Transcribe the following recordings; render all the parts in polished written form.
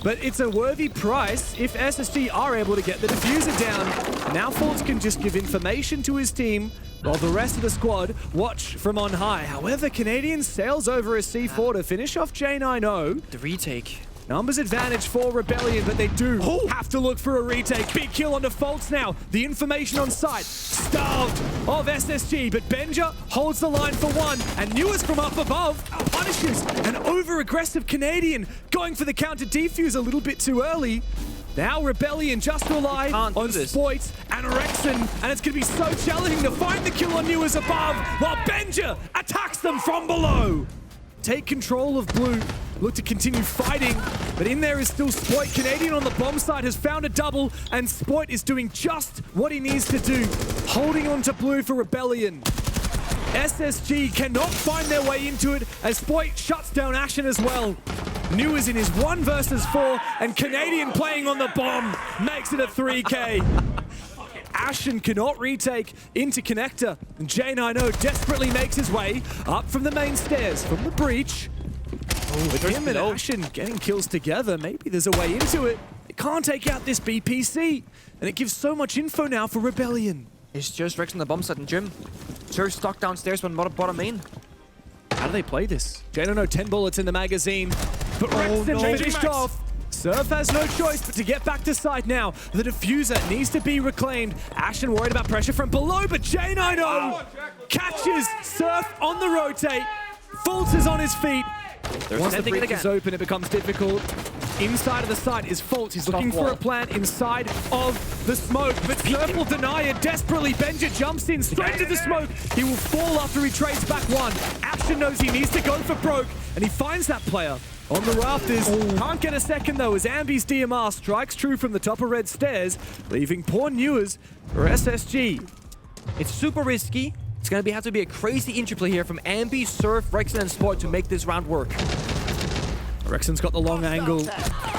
but it's a worthy price if SSG are able to get the diffuser down. Now Faults can just give information to his team, while the rest of the squad watch from on high. However, Canadian sails over a C4 to finish off J90. The retake. Numbers advantage for Rebellion, but they do have to look for a retake. Big kill onto Faults now. The information on site. Starved of SSG, but Benja holds the line for one. And Newers from up above punishes an over-aggressive Canadian, going for the counter defuse a little bit too early. Now Rebellion just rely on Spoit and Rexon, and it's going to be so challenging to find the kill on Newers above, while Benja attacks them from below. Take control of blue, look to continue fighting, but in there is still Spoit. Canadian on the bomb side has found a double, and Spoit is doing just what he needs to do, holding on to blue for Rebellion. SSG cannot find their way into it as Spoit shuts down Ashen as well. Newers in his 1 versus 4, and Canadian playing on the bomb makes it a 3K. Ashen cannot retake into Connector. And J90 desperately makes his way up from the main stairs, from the breach. With him and Ashen getting kills together, maybe there's a way into it. It can't take out this BPC, and it gives so much info now for Rebellion. It's just Rex on the bomb site and Jim. Surge stuck downstairs when bottom main. How do they play this? J90 10 bullets in the magazine, but Rexon finished off. Surf has no choice but to get back to side now. The diffuser needs to be reclaimed. Ashen worried about pressure from below, but J90 catches Surf on the rotate. Faults is on his feet. Once the breach is open, it becomes difficult. Inside of the site is Faults. He's looking for a plant inside of the smoke, but Surf will deny it desperately. Benja jumps in straight to the smoke. He will fall after he trades back one. Ashen knows he needs to go for broke, and he finds that player on the rafters. Can't get a second though as Ambi's DMR strikes true from the top of red stairs, leaving poor Newers for SSG. It's super risky. It's going to have to be a crazy interplay here from Ambi, Surf, Rexon, and Spoit to make this round work. Rexon's got the long angle.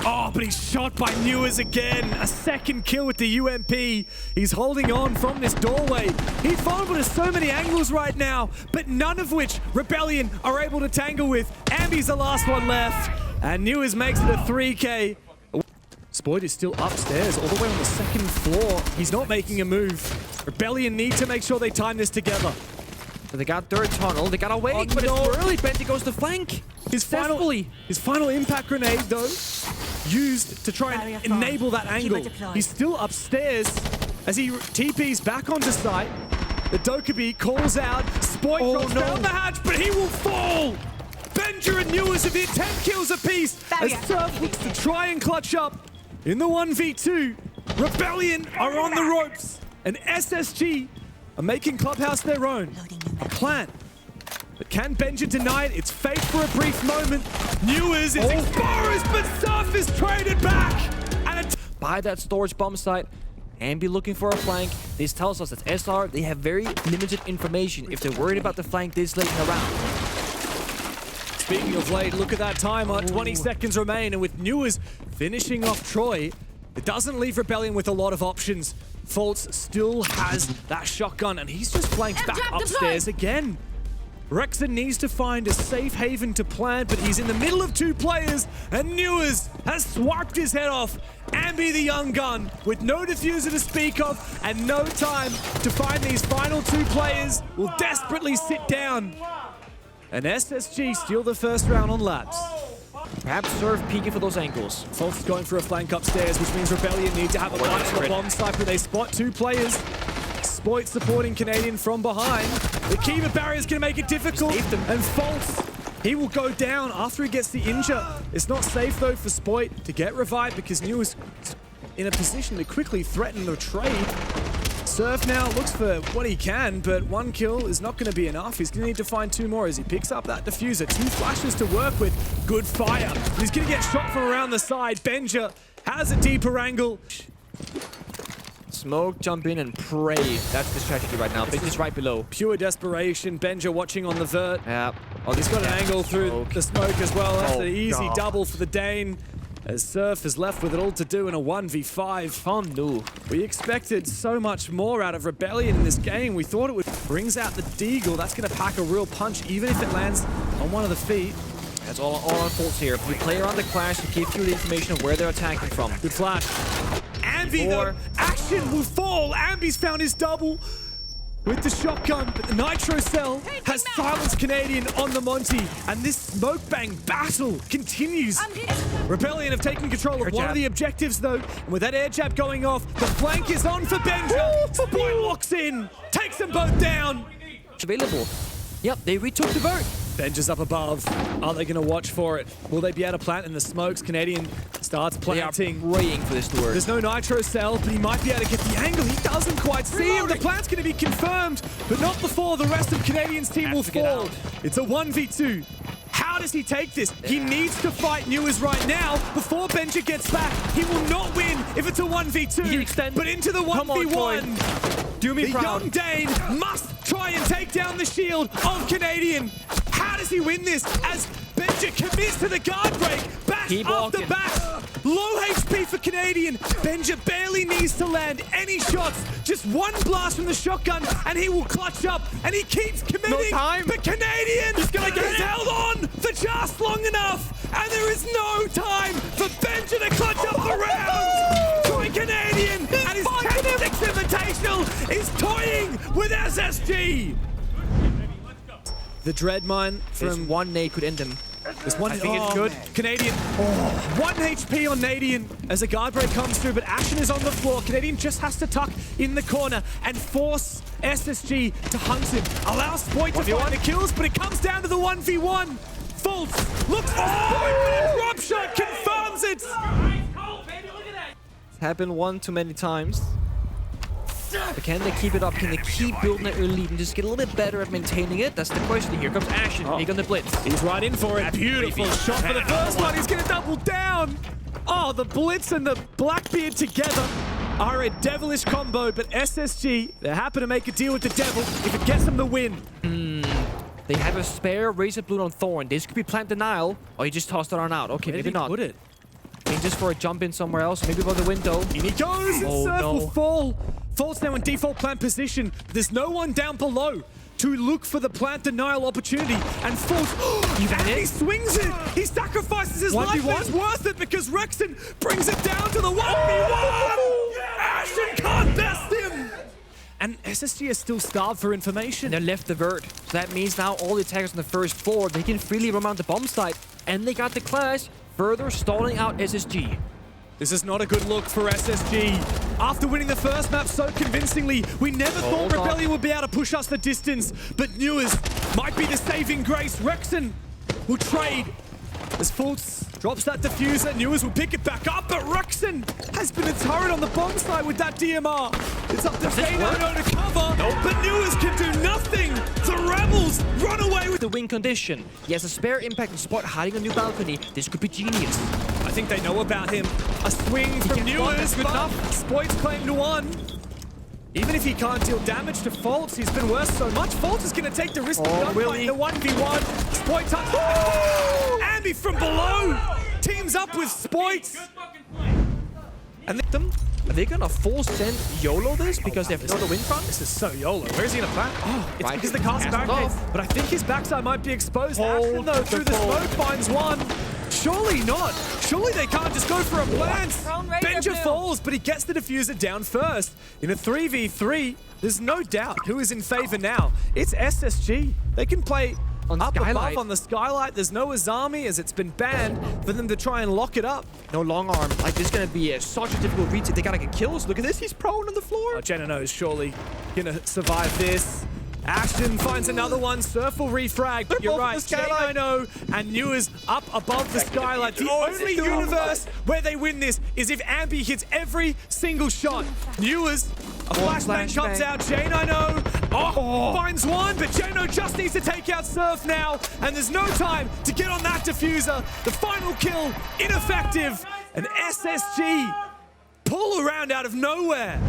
Oh, but he's shot by Newers again. A second kill with the UMP. He's holding on from this doorway. He's vulnerable to so many angles right now, but none of which Rebellion are able to tangle with. Ambi's the last one left, and Newers makes it a 3K. Spoit is still upstairs, all the way on the second floor. He's not making a move. Rebellion need to make sure they time this together. So they got third tunnel, they got away, but it's early. Benji goes to flank. His final impact grenade, though, used to try and enable that angle. He's still upstairs as he TPs back onto site. The Dokkaebi calls out. Spoit drops down the hatch, but he will fall. Benja and Newers have hit 10 kills apiece as Surf looks to try and clutch up in the 1v2. Rebellion are on the ropes, and SSG are making Clubhouse their own. A plan. But can Benja deny it? It's fake for a brief moment. Newers is exposed, but Surf is traded back. And by that storage bomb site, Ambi looking for a flank. This tells us that SR, they have very limited information if they're worried about the flank this late in the round. Speaking of late, look at that timer. 20 seconds remain, and with Newers finishing off Troy, it doesn't leave Rebellion with a lot of options. Faults still has that shotgun, and he's just flanked back upstairs again. Rexon needs to find a safe haven to plant, but he's in the middle of 2 players, and Newers has swiped his head off. Ambi the young gun, with no diffuser to speak of, and no time to find these final 2 players, will desperately sit down. And SSG steal the first round on Labs. Perhaps Surf peeking for those angles. Faults is going for a flank upstairs, which means Rebellion need to have a punch on the bomb site, but they spot 2 players. Spoit supporting Canadian from behind. The Kiva barrier is going to make it difficult, and Faults, he will go down after he gets the injure. It's not safe though for Spoit to get revived because New is in a position to quickly threaten the trade. Surf now looks for what he can, but 1 kill is not going to be enough. He's going to need to find 2 more as he picks up that diffuser. 2 flashes to work with. Good fire. He's going to get shot from around the side. Benja has a deeper angle. Smoke, jump in, and pray. That's the strategy right now. Benja's right below. Pure desperation. Benja watching on the vert. Yeah. Oh, he's got an angle through the smoke as well. That's an easy double for the Dane. As Surf is left with it all to do in a 1v5. We expected so much more out of Rebellion in this game. We thought it would brings out the Deagle. That's going to pack a real punch, even if it lands on one of the feet. That's all on Foltz here. If you play around the clash, to give you the information of where they're attacking from. Good flash. Ambi, though, action will fall. Ambi's found his double with the shotgun, but the Nitro Cell has silenced Canadian on the Monty, and this smoke bang battle continues. Rebellion have taken control of one of the objectives, though, and with that air jab going off, the flank is on for Benja. Spoit locks in, takes them both down. Available. Yep, they retook the vert. Benja's up above. Are they going to watch for it? Will they be able to plant in the smokes? Canadian starts planting. They are praying for this to work. There's no Nitro Cell, but he might be able to get the angle. He doesn't quite see him. The plant's going to be confirmed, but not before the rest of Canadian's team will fall. It's a 1v2. How does he take this? He needs to fight Newers right now before Benja gets back. He will not win if it's a 1v2, but into the 1v1. Do me proud. Young Dane must try and take down the shield of Canadian. How does he win this as Benja commits to the guard break? Back after back. Low HP for Canadian. Benja barely needs to land any shots. Just one blast from the shotgun and he will clutch up, and he keeps committing. No time. But Canadian is going to get held on for just long enough, and there is no time for Benja to clutch up the round. Troy Canadian and his Six Invitational is toying with SSG. The Dread Mine from one nade could end them. This one, I think it's good. Canadian, 1 HP on Nadian as a guard break comes through, but Action is on the floor. Canadian just has to tuck in the corner and force SSG to hunt him. Allow Spoit to find the kills, but it comes down to the 1v1. Foltz looks for Spoit, but a drop shot confirms it. It's happened one too many times. But can they keep it up? Can they keep building that early lead and just get a little bit better at maintaining it? That's the question. Here comes Action. He's on the blitz. He's right in for it. Beautiful shot for the first one. He's going to double down. Oh, the blitz and the Blackbeard together are a devilish combo, but SSG, they're happy to make a deal with the devil if it gets them the win. They have a spare Razor Bloom on Thorn. This could be plant denial, or he just tossed it on out. Okay, maybe not. Put it? Maybe just for a jump in somewhere else, maybe by the window. In he goes, and Surf will fall. Foltz now in default plant position. There's no one down below to look for the plant denial opportunity. And Foltz, and he swings it. He sacrifices his life, but it's worth it because Rexon brings it down to the 1v1. Ashen can't best him. And SSG is still starved for information. They left the vert. So that means now all the attackers on the first floor, they can freely roam out the bomb site. And they got the clash, further stalling out SSG. This is not a good look for SSG. After winning the first map so convincingly, we never thought Rebellion would be able to push us the distance, but Newers might be the saving grace. Rexon will trade as Foltz drops that diffuser. Newers will pick it back up, but Rexon has been a turret on the bomb side with that DMR. It's up to J9 to cover, but Newers can do nothing. The Rebels run away with the win condition. He has a spare impact and spot hiding on new balcony. This could be genius. I think they know about him. A swing from Newers, good enough. Spoit's claim to one. Even if he can't deal damage to Foltz, he's been worse so much. Foltz is going to take the risk of gunfight, the 1v1. Spoit touch. Ambi from below teams up with Spoit. And are they going to full send YOLO this because they have no win front? This is so YOLO. Where is he going to plant? Oh, it's because the cast barricades. But I think his backside might be exposed. Action, though, through the smoke finds one. Surely not. Surely they can't just go for a plant. Benja falls, but he gets the diffuser down first. In a 3v3, there's no doubt who is in favor now. It's SSG. They can play on up Skylight. above on the Skylight. There's no Azami as it's been banned for them to try and lock it up. No long arm. Like, this is going to be such a difficult retake. They got to get kills. Look at this. He's prone on the floor. Oh, Jenna is surely going to survive this. Ashton finds another one. Surf will refrag. But you're right. J9 and Newers up above the Skylight. The only universe where they win this is if Ambi hits every single shot. Newers, a flashbang comes out. J9 finds one, but J9 just needs to take out Surf now. And there's no time to get on that diffuser. The final kill, ineffective. And SSG pull around out of nowhere.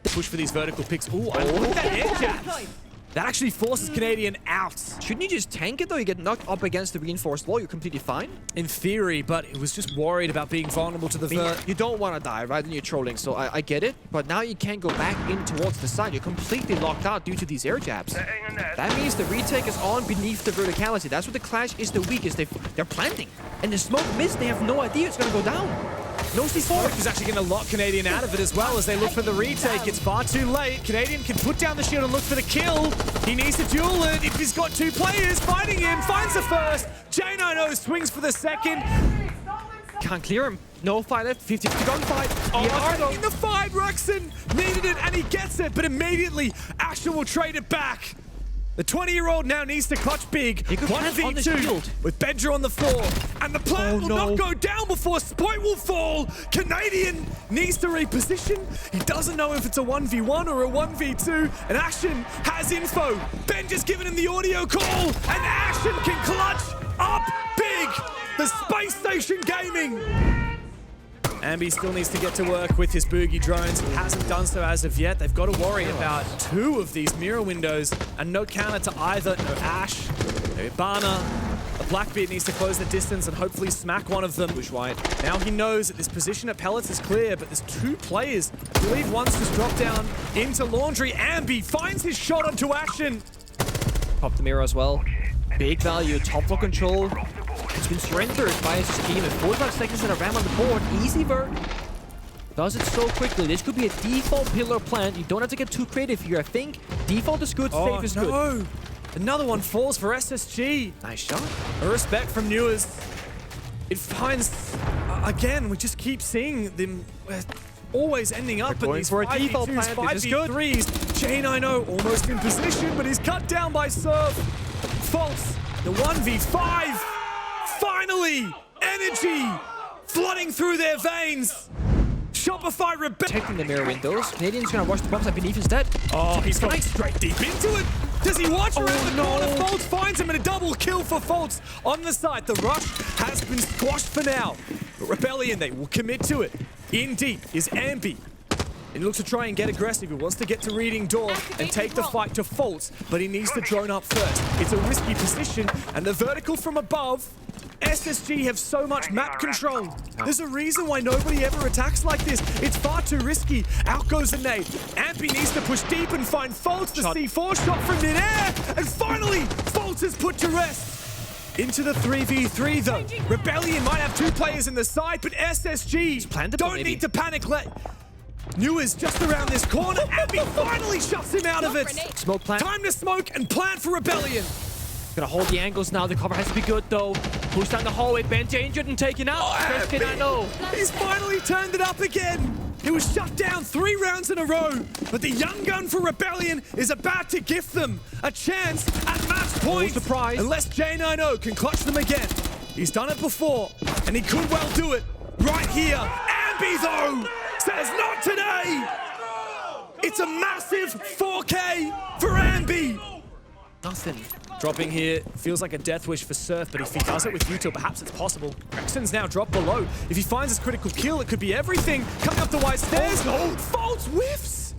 Push for these vertical picks. Ooh, I look at that air jab. That actually forces Canadian out. Shouldn't you just tank it though? You get knocked up against the reinforced wall, you're completely fine. In theory, but it was just worried about being vulnerable to the vert. You don't want to die, right? When you're trolling, so I get it. But now you can't go back in towards the side. You're completely locked out due to these air jabs. That means the retake is on beneath the verticality. That's where the Clash is the weakest. They're planting. And the smoke missed. They have no idea it's going to go down. No C4. Smoke is actually going to lock Canadian out of it as well as they look for the retake. It's far too late. Canadian can put down the shield and look for the kill. He needs to duel it. If he's got two players fighting him, finds the first. J90 swings for the second. Can't clear him. No fight left. 50-50 gunfight. Oh, in the fight, Ruxin needed it and he gets it, but immediately Ashen will trade it back. The 20-year-old now needs to clutch big. 1v2 with Benja on the floor. And the plant will not go down before Spoit will fall. Canadian needs to reposition. He doesn't know if it's a 1v1 or a 1v2. And Ashen has info. Benja's given him the audio call. And Ashen can clutch up big. The Spacestation Gaming. Ambi still needs to get to work with his boogie drones. He hasn't done so as of yet. They've got to worry about two of these mirror windows and no counter to either. No Ash, no Ibana. The Blackbeard needs to close the distance and hopefully smack one of them. Push wide. Now he knows that this position at Pellets is clear, but there's two players. I believe one's just dropped down into Laundry. Ambi finds his shot onto Ashen. Pop the mirror as well. Big value, top floor control. It's been surrendered by his team at 45 seconds and a ram on the board. Easy vert. Does it so quickly. This could be a default pillar plant. You don't have to get too creative here. I think default is good, safe is good. Another one falls for SSG. Nice shot. A respect from Newers. It finds, again, we just keep seeing them always ending up in these 5v2s, 5v3s. J90 almost in position, but he's cut down by Surf. False, the 1v5. Finally, energy flooding through their veins. Shopify protecting the mirror windows. Canadian's gonna watch the bombs up beneath his dead. Oh, he's going straight deep into it. Does he watch around the corner? Foltz finds him and a double kill for Foltz on the side. The rush has been squashed for now. But Rebellion, they will commit to it. In deep is Ambi. He looks to try and get aggressive. He wants to get to reading door and take the fight to Foltz, but he needs to drone up first. It's a risky position, and the vertical from above. SSG have so much map control. There's a reason why nobody ever attacks like this. It's far too risky. Out goes a nade. Ampi needs to push deep and find Foltz. The C4 shot from mid-air. And finally, Foltz is put to rest. Into the 3v3 though. Rebellion might have two players in the side, but SSG don't need to panic. Newers just around this corner. Ampi finally shuts him out of it. Smoke plant. Time to smoke and plant for Rebellion. Gonna hold the angles now. The cover has to be good though. Push down the hallway. Benja injured and taken out. He's finally turned it up again. He was shut down 3 rounds in a row. But the young gun for Rebellion is about to gift them a chance at match point. Surprise. Unless J90 can clutch them again. He's done it before, and he could well do it right here. Ambi though says not today. It's a massive 4K for Ambi. Nothing. Dropping here feels like a death wish for Surf, but if he does it with Util, perhaps it's possible. Rexon's now dropped below. If he finds his critical kill, it could be everything. Coming up the wide stairs. Foltz whiffs!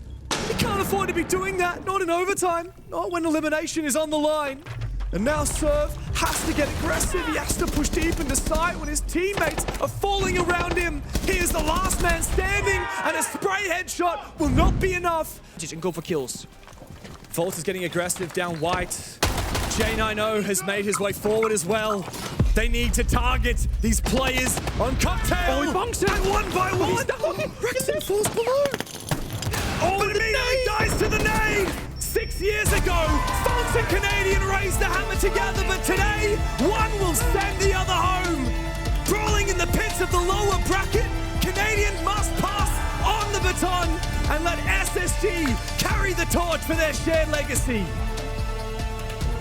He can't afford to be doing that. Not in overtime. Not when elimination is on the line. And now Surf has to get aggressive. He has to push deep into sight when his teammates are falling around him. He is the last man standing, and a spray headshot will not be enough. Just go for kills. Foltz is getting aggressive down white. J90 has made his way forward as well. They need to target these players on Cocktail. Oh, he bunks it. And one by one. Rexon falls below. Oh, but immediately dies to the nade. 6 years ago, Foltz and Canadian raised the hammer together, but today, one will send the other home. Brawling in the pits of the lower bracket, Canadian must pass on the baton and let SSG carry the torch for their shared legacy.